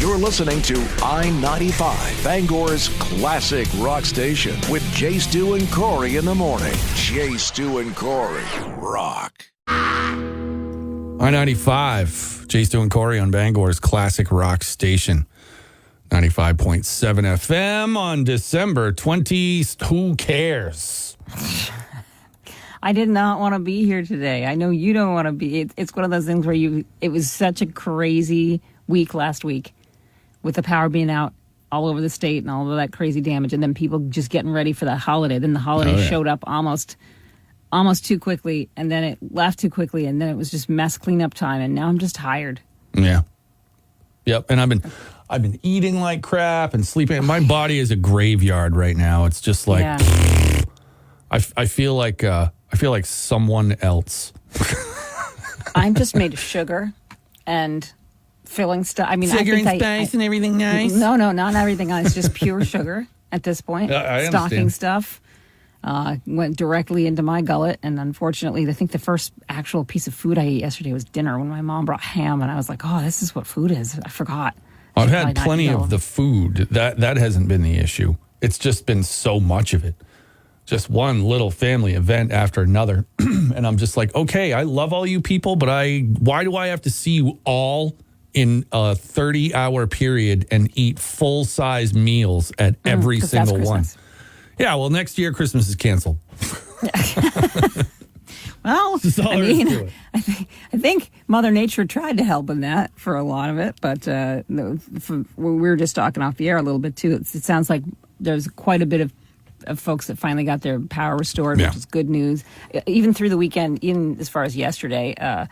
You're listening to I-95, Bangor's classic rock station with Jay Stu and Corey in the morning. Jay Stu and Corey rock. I-95, Jay Stu and Corey on Bangor's classic rock station. 95.7 FM on December 20th. Who cares? I did not want to be here today. I know you don't want to be. It's one of those things where it was such a crazy week last week with the power being out all over the state and all of that crazy damage, and then people just getting ready for the holiday. Then the holiday showed up almost too quickly, and then it left too quickly, and then it was just mess cleanup time, and now I'm just tired. Yeah. Yep, and I've been eating like crap and sleeping. My body is a graveyard right now. It's just like I feel like someone else. I'm just made of sugar and filling stuff. I mean, figuring I think space and everything nice. No, not everything nice. Just pure sugar at this point. I Stocking understand. stuff went directly into my gullet, and unfortunately, I think the first actual piece of food I ate yesterday was dinner when my mom brought ham, and I was like, "Oh, this is what food is." I forgot. I've had plenty of the food. That hasn't been the issue. It's just been so much of it. Just one little family event after another. And I'm just like, okay, I love all you people, but why do I have to see you all in a 30-hour period and eat full-size meals at every single one? Yeah, well, next year Christmas is canceled. Well, I mean, I think Mother Nature tried to help in that for a lot of it, but we were just talking off the air a little bit too. It sounds like there's quite a bit of folks that finally got their power restored, which is good news. Even through the weekend, even as far as yesterday,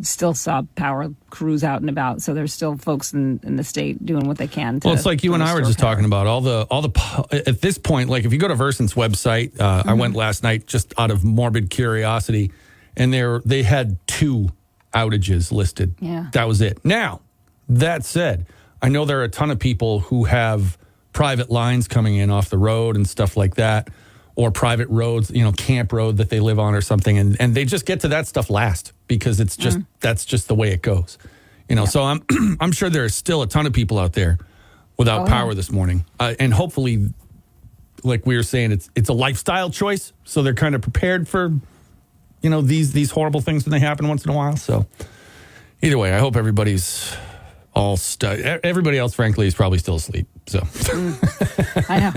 still saw power crews out and about. So there's still folks in the state doing what they can. Well, it's like you and I were just talking about all the at this point. Like if you go to Versant's website, I went last night just out of morbid curiosity, and they had 2 outages listed. Yeah, that was it. Now that said, I know there are a ton of people who have private lines coming in off the road and stuff like that, or private roads, camp road that they live on or something. And they just get to that stuff last because it's just, that's just the way it goes. So I'm sure there are still a ton of people out there without power this morning. And hopefully, like we were saying, it's a lifestyle choice. So they're kind of prepared for, these horrible things when they happen once in a while. So either way, I hope everybody's all everybody else, frankly, is probably still asleep. So I know.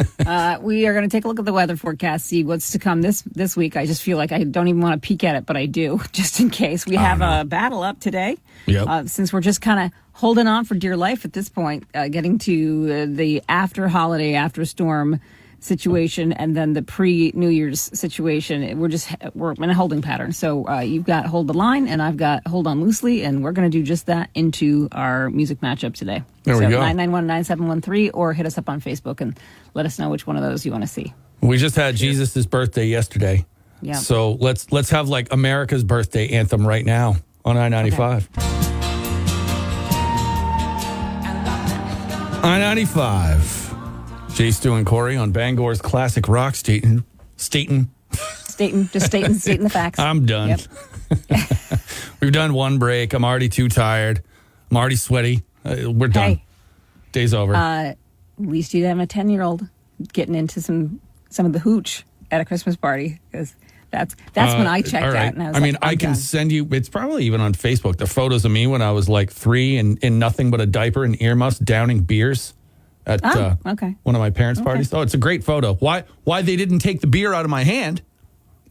We are going to take a look at the weather forecast, see what's to come this week. I just feel like I don't even want to peek at it, but I do, just in case. We have a battle up today. Yep. Since we're just kind of holding on for dear life at this point, getting to the after holiday, after storm situation, and then the pre-New Year's situation. We're in a holding pattern. So you've got Hold the Line, and I've got Hold On Loosely, and we're going to do just that into our music matchup today. There we go. 991-9713, or hit us up on Facebook and let us know which one of those you want to see. We just had Jesus' birthday yesterday. Yeah. So let's have like America's birthday anthem right now on I-95. Okay. I-95. Jay Stu and Corey on Bangor's classic rock station. Stating the facts. I'm done. Yep. We've done one break. I'm already too tired. I'm already sweaty. We're done. Hey. Day's over. At least you didn't have a 10-year-old getting into some of the hooch at a Christmas party, because that's when I checked out. And I was I can send you, it's probably even on Facebook, the photos of me when I was like 3 and in nothing but a diaper and earmuffs downing beers at one of my parents' parties. Oh, it's a great photo. Why they didn't take the beer out of my hand?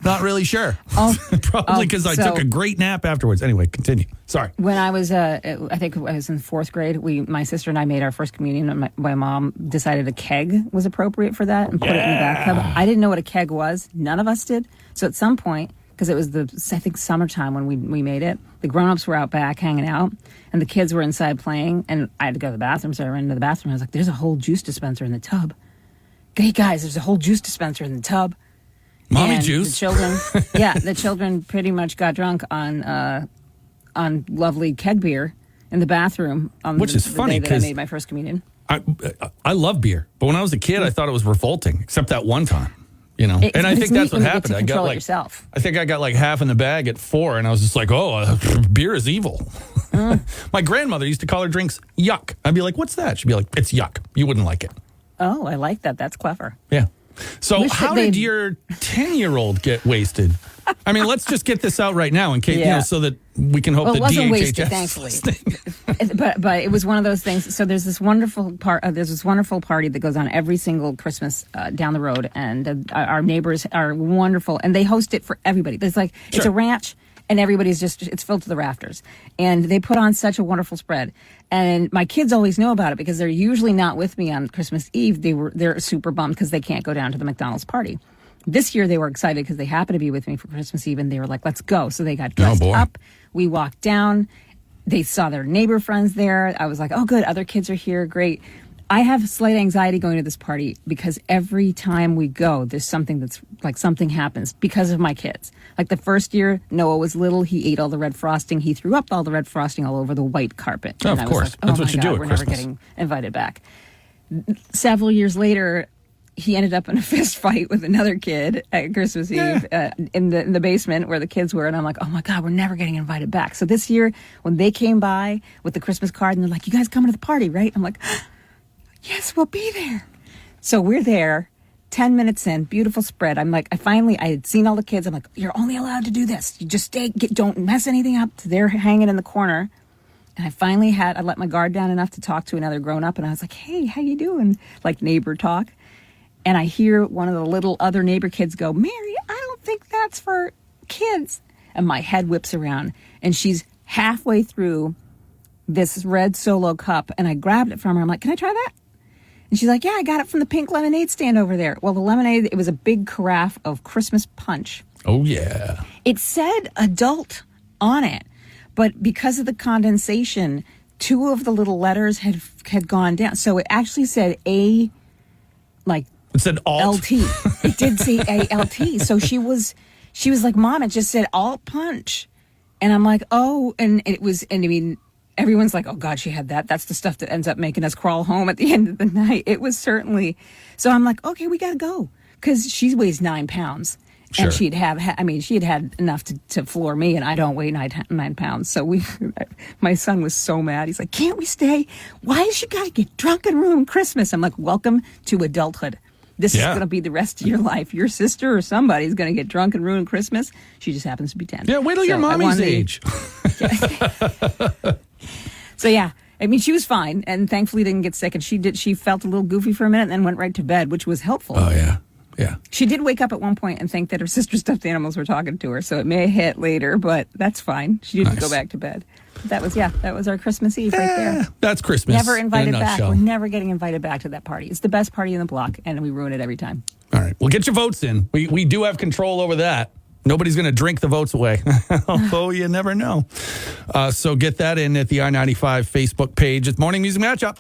Not really sure. Probably because I took a great nap afterwards. Anyway, continue. Sorry. When I was, I think I was in 4th grade, my sister and I made our first communion, and my mom decided a keg was appropriate for that and put it in the bathtub. I didn't know what a keg was. None of us did. So at some point, because it was I think summertime when we made it, the grown-ups were out back hanging out, and the kids were inside playing, and I had to go to the bathroom, so I ran into the bathroom. I was like, there's a whole juice dispenser in the tub. Hey, guys, there's a whole juice dispenser in the tub. Mommy and juice. The children pretty much got drunk on lovely keg beer in the bathroom. Which is funny because I made my first communion. I love beer, but when I was a kid, I thought it was revolting, except that one time. You know, and I It's think neat that's what when you get happened. to I got control it like yourself. I think I got like half in the bag at 4, and I was just like, "Oh, beer is evil." My grandmother used to call her drinks yuck. I'd be like, "What's that?" She'd be like, "It's yuck. You wouldn't like it." Oh, I like that. That's clever. Yeah. So Wish that how did they'd- your 10-year-old get wasted? I mean, let's just get this out right now in case, Yeah. so that we can hope Well, it that wasn't DHHS wasted, is thankfully. listening. but it was one of those things. So there's this wonderful party that goes on every single Christmas down the road, and our neighbors are wonderful, and they host it for everybody. There's like it's Sure. a ranch, and everybody's it's filled to the rafters, and they put on such a wonderful spread. And my kids always know about it because they're usually not with me on Christmas Eve. They're super bummed because they can't go down to the McDonald's party. This year they were excited because they happened to be with me for Christmas Eve, and they were like, "Let's go!" So they got dressed boy. up. We walked down. They saw their neighbor friends there. I was like, "Oh, good, other kids are here. Great." I have slight anxiety going to this party because every time we go, there's something that's like something happens because of my kids. Like the first year, Noah was little. He ate all the red frosting. He threw up all the red frosting all over the white carpet. Oh, And of I was course. like, oh That's my what you God, do at we're Christmas. never getting invited back. Several years later, he ended up in a fist fight with another kid at Christmas Eve in the basement where the kids were. And I'm like, oh my God, we're never getting invited back. So this year, when they came by with the Christmas card and they're like, "You guys coming to the party, right?" I'm like, "Yes, we'll be there." So we're there, 10 minutes in, beautiful spread. I'm like, I had seen all the kids. I'm like, "You're only allowed to do this. You just don't mess anything up." So they're hanging in the corner. And I let my guard down enough to talk to another grown up. And I was like, "Hey, how you doing?" Like neighbor talk. And I hear one of the little other neighbor kids go, "Mary, I don't think that's for kids." And my head whips around, and she's halfway through this red Solo cup, and I grabbed it from her. I'm like, "Can I try that?" And she's like, "Yeah, I got it from the pink lemonade stand over there." Well, the lemonade, it was a big carafe of Christmas punch. Oh, yeah. It said adult on it, but because of the condensation, 2 of the little letters had gone down. So it actually said A, like It said alt. LT. It did say ALT. So she was like, "Mom, it just said alt punch." And I'm like, "Oh," and I mean, everyone's like, "Oh God, she had that. That's the stuff that ends up making us crawl home at the end of the night." It was certainly. So I'm like, "Okay, we got to go." Because she weighs 9 pounds. Sure. And she had had enough to floor me, and I don't weigh 9 pounds. So my son was so mad. He's like, "Can't we stay? Why has she got to get drunk and ruin Christmas?" I'm like, "Welcome to adulthood. This is Yeah. going to be the rest of your life. Your sister or somebody's going to get drunk and ruin Christmas. She just happens to be 10. Yeah, wait till So your I mommy's wanted to- age. So yeah, I mean, she was fine, and thankfully didn't get sick. And she felt a little goofy for a minute, and then went right to bed, which was helpful. Oh, yeah. Yeah. She did wake up at one point and think that her sister's stuffed animals were talking to her, so it may hit later, but that's fine. She didn't Nice. go back to bed. That was our Christmas Eve right there. That's Christmas. Never invited in a back. nutshell. We're never getting invited back to that party. It's the best party in the block, and we ruin it every time. All right. Well, get your votes in. We do have control over that. Nobody's going to drink the votes away, although you never know. So get that in at the I-95 Facebook page. It's Morning Music Matchup.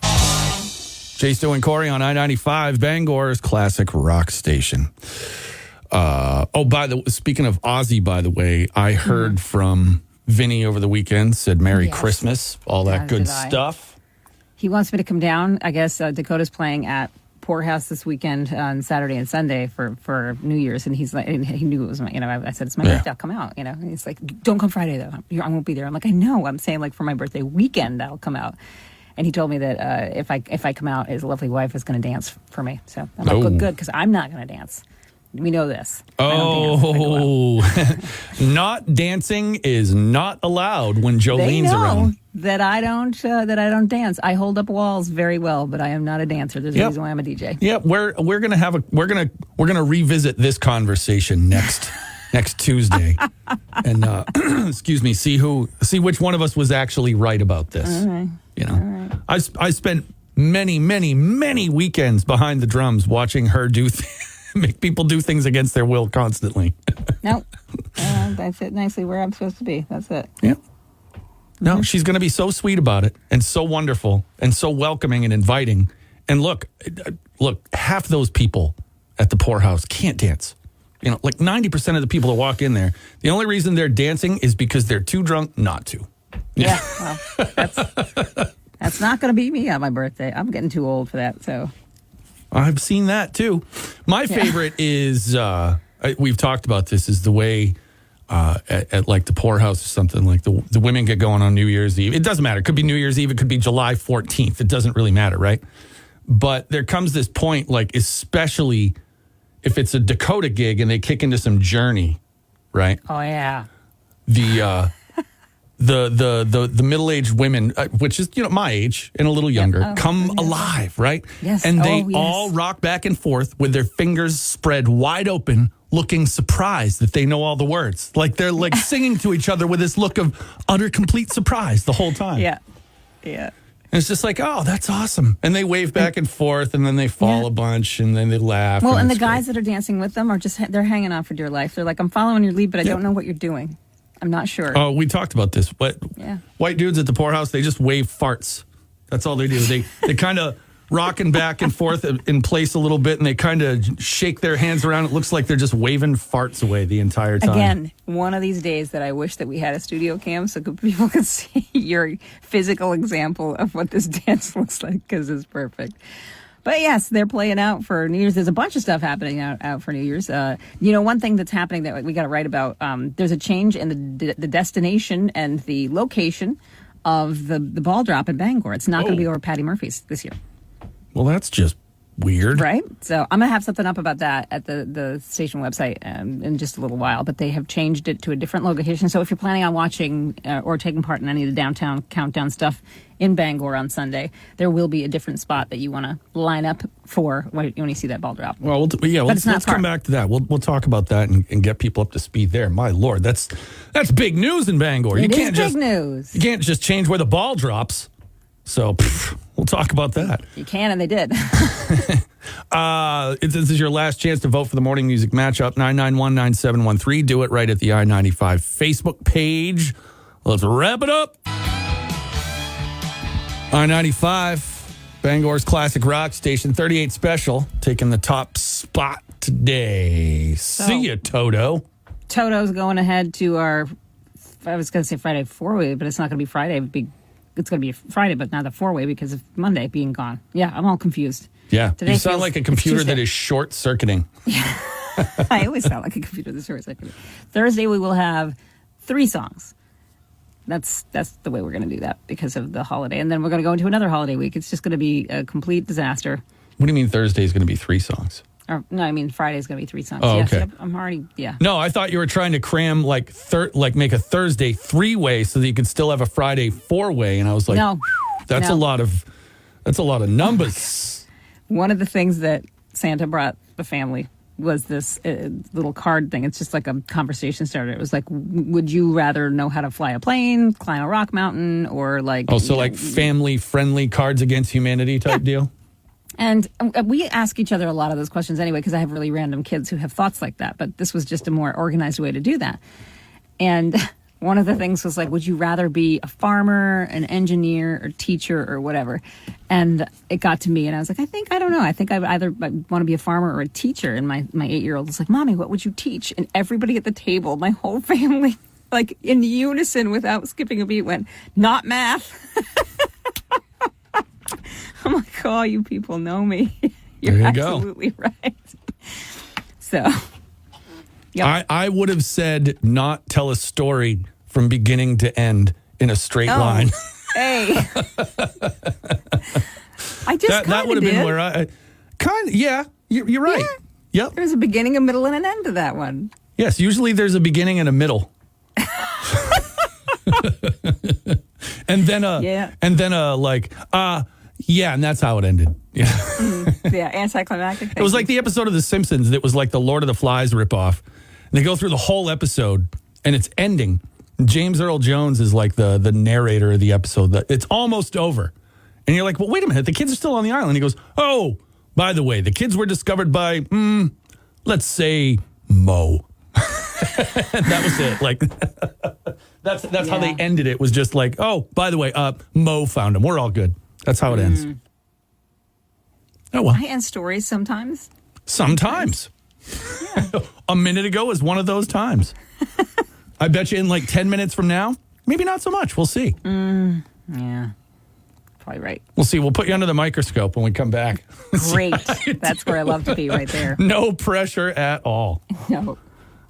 Jay Stu and Corey on I-95, Bangor's classic rock station. Speaking of Ozzy, by the way, I heard from Vinny over the weekend, said Merry Yes. Christmas, all that As good did I. stuff. He wants me to come down. I guess Dakota's playing at Poorhouse this weekend on Saturday and Sunday for New Year's, and he's like, and he knew it was my, I said, "It's my Yeah. birthday, I'll come out," and he's like, "Don't come Friday though, I won't be there." I'm like, "I know, I'm saying like for my birthday weekend I'll come out." And he told me that if I come out, his lovely wife is going to dance for me. So I'm like, Oh. good, because I'm not going to dance. We know this. I don't dance if I go out. Oh, not dancing is not allowed when They Jolene's know around. that I don't dance. I hold up walls very well, but I am not a dancer. There's a Yep. reason why I'm a DJ. Yeah, we're gonna revisit this conversation next Tuesday, and excuse me, see which one of us was actually right about this. All right. You know, I spent many weekends behind the drums watching her make people do things against their will constantly. Nope. I fit nicely where I'm supposed to be. That's it. Yeah. No, she's going to be so sweet about it and so wonderful and so welcoming and inviting. And look, half those people at the Poorhouse can't dance. You know, like 90% of the people that walk in there, the only reason they're dancing is because they're too drunk not to. Yeah. Well, that's not going to be me on my birthday. I'm getting too old for that. So I've seen that too. My favorite is, we've talked about this, is the way at like the poorhouse or something, like the women get going on New Year's Eve. It doesn't matter. It could be New Year's Eve. It could be July 14th. It doesn't really matter, right? But there comes this point, like especially if it's a Dakota gig and they kick into some Journey, right? Oh, yeah. The middle-aged women, which is, my age and a little younger, come alive, right? Yes. And they all rock back and forth with their fingers spread wide open, looking surprised that they know all the words. Like they're like singing to each other with this look of utter complete surprise the whole time. Yeah. Yeah. And it's just like, oh, that's awesome. And they wave back and forth, and then they fall a bunch, and then they laugh. Well, and the guys that are dancing with them are they're hanging on for dear life. They're like, I'm following your lead, but I don't know what you're doing. I'm not sure. Oh, we talked about this. But white dudes at the poorhouse, they just wave farts. That's all they do. They kind of rocking back and forth in place a little bit, and they kind of shake their hands around. It looks like they're just waving farts away the entire time. Again, one of these days that I wish that we had a studio cam so people could see your physical example of what this dance looks like, because it's perfect. But yes, they're playing out for New Year's. There's a bunch of stuff happening out for New Year's. One thing that's happening that we got to write about, there's a change in the destination and the location of the ball drop in Bangor. It's not going to be over Patty Murphy's this year. Well, that's just weird. Right? So I'm going to have something up about that at the station website in just a little while. But they have changed it to a different location. So if you're planning on watching or taking part in any of the downtown countdown stuff in Bangor on Sunday, there will be a different spot that you want to line up for when you see that ball drop. Well, let's come back to that. We'll talk about that and get people up to speed there. My Lord, that's big news in Bangor. It is big news. You can't just change where the ball drops. So we'll talk about that. You can, and they did. This is your last chance to vote for the morning music matchup, 991-9713. Do it right at the I-95 Facebook page. Let's wrap it up. I-95, Bangor's classic rock station, 38 Special, taking the top spot today. See ya, Toto. Toto's going ahead to our, I was going to say Friday 4-way, but it's not going to be Friday. It's going to be Friday, but not the 4-way because of Monday being gone. Yeah, I'm all confused. Yeah, Today you sound like a computer that is short-circuiting. Yeah. I always sound like a computer that's short-circuiting. Thursday, we will have 3 songs. That's the way we're going to do that because of the holiday. And then we're going to go into another holiday week. It's just going to be a complete disaster. What do you mean Thursday is going to be 3 songs? No, I mean Friday is going to be 3 songs. Oh, yes, okay. Yep, I'm already, No, I thought you were trying to cram make a Thursday 3-way so that you could still have a Friday 4-way. And I was like, no, that's a lot of numbers. One of the things that Santa brought the family was this little card thing. It's just like a conversation starter. It was like, would you rather know how to fly a plane, climb a rock mountain, or like... Oh, so like family-friendly Cards Against Humanity type deal? And we ask each other a lot of those questions anyway, because I have really random kids who have thoughts like that. But this was just a more organized way to do that. And one of the things was like, would you rather be a farmer, an engineer, or teacher, or whatever? And it got to me, and I was like, I don't know. I think I want to be a farmer or a teacher. And my 8-year-old was like, Mommy, what would you teach? And everybody at the table, my whole family, like in unison without skipping a beat, went, not math. I'm like, oh, you people know me. You're absolutely right. So, yep. I would have said not tell a story from beginning to end in a straight line. Hey. I just that would have been where I you're right. Yeah. Yep. There's a beginning, a middle, and an end to that one. Yes, usually there's a beginning and a middle. and then and that's how it ended. Yeah. Yeah, anticlimactic. It was like the episode of The Simpsons that was like the Lord of the Flies ripoff. And they go through the whole episode and it's ending. James Earl Jones is like the narrator of the episode. It's almost over. And you're like, well, wait a minute. The kids are still on the island. He goes, oh, by the way, the kids were discovered by, let's say, Mo. And that was it. Like, that's how they ended it. Was just like, oh, by the way, Mo found him. We're all good. That's how it ends. Oh, well. I end stories sometimes. Sometimes. Yeah. A minute ago is one of those times. I bet you in like 10 minutes from now, maybe not so much. We'll see. Yeah. probably right. We'll see. We'll put you under the microscope when we come back. Great. That's where I love to be, right there. No pressure at all. No. All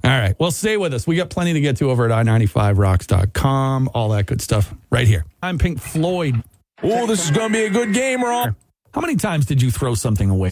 right. Well, stay with us. We got plenty to get to over at i95rocks.com. All that good stuff right here. I'm Pink Floyd. Oh, this is going to be a good game, Rob. How many times did you throw something away?